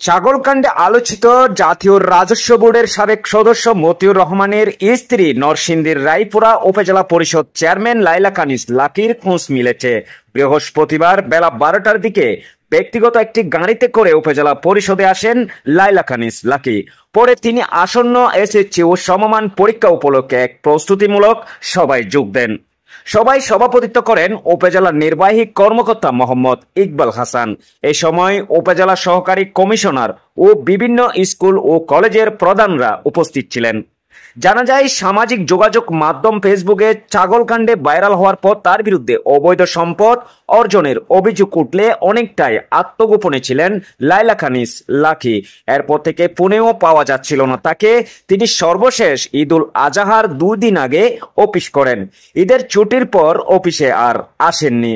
ছাগলকাণ্ডে আলোচিত জাতীয় রাজস্ব বোর্ডের সাবেক সদস্য মতিউর রহমানের স্ত্রী নরসিংদীর রায়পুরা উপজেলা পরিষদ চেয়ারম্যান লাইলা কানিজ লাকির খোঁজ মিলেছে। বৃহস্পতিবার বেলা 12টার দিকে ব্যক্তিগত একটি গাড়িতে করে উপজেলা পরিষদে আসেন লাইলা কানিজ লাকি। পরে তিনি আসন্ন এসএসসি ও সমমান পরীক্ষা উপলক্ষে এক প্রস্তুতিমূলক সভায় যোগ দেন। সভায় সভাপতিত্ব করেন উপজেলা নির্বাহী কর্মকর্তা মোহাম্মদ ইকবাল হাসান। এ সময় উপজেলা সহকারী কমিশনার ও বিভিন্ন স্কুল ও কলেজের প্রধানরা উপস্থিত ছিলেন। জানা যায়, সামাজিক যোগাযোগ মাধ্যম ফেসবুকে ছাগলকাণ্ডে ভাইরাল হওয়ার পর তার বিরুদ্ধে অবৈধ সম্পদ অর্জনের অভিযোগ উঠলে অনেকটাই আত্মগোপনে ছিলেন লাইলা কানিজ লাকি। এরপর থেকে ফোনেও পাওয়া যাচ্ছিল না তাকে। তিনি সর্বশেষ ঈদুল আজহার 2 দিন আগে অফিস করেন। ঈদের ছুটির পর অফিসে আর আসেননি।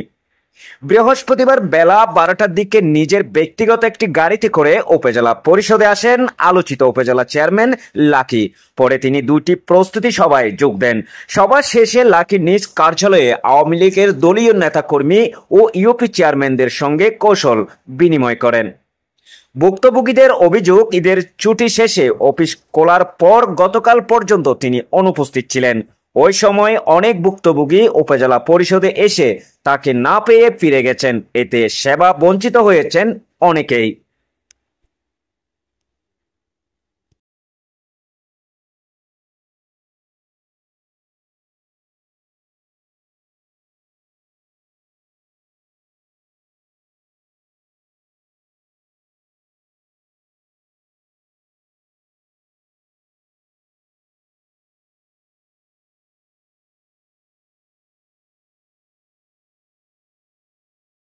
বৃহস্পতিবার বেলা 12টার দিকে নিজের ব্যক্তিগত একটি গাড়িতে করে উপজেলা পরিষদে আসেন আলোচিত উপজেলা চেয়ারম্যান লাকি। পরে তিনি 2টি প্রস্তুতি সভায় যোগ দেন। সভা শেষে লাকি নিজ কার্যালয়ে আওয়ামী লীগের দলীয় নেতাকর্মী ও ইউপি চেয়ারম্যানদের সঙ্গে কৌশল বিনিময় করেন। ভুক্তভোগীদের অভিযোগ, ঈদের ছুটি শেষে অফিস খোলার পর গতকাল পর্যন্ত তিনি অনুপস্থিত ছিলেন। ওই সময় অনেক ভুক্তভোগী উপজেলা পরিষদে এসে তাকে না পেয়ে ফিরে গেছেন। এতে সেবা বঞ্চিত হয়েছেন অনেকেই।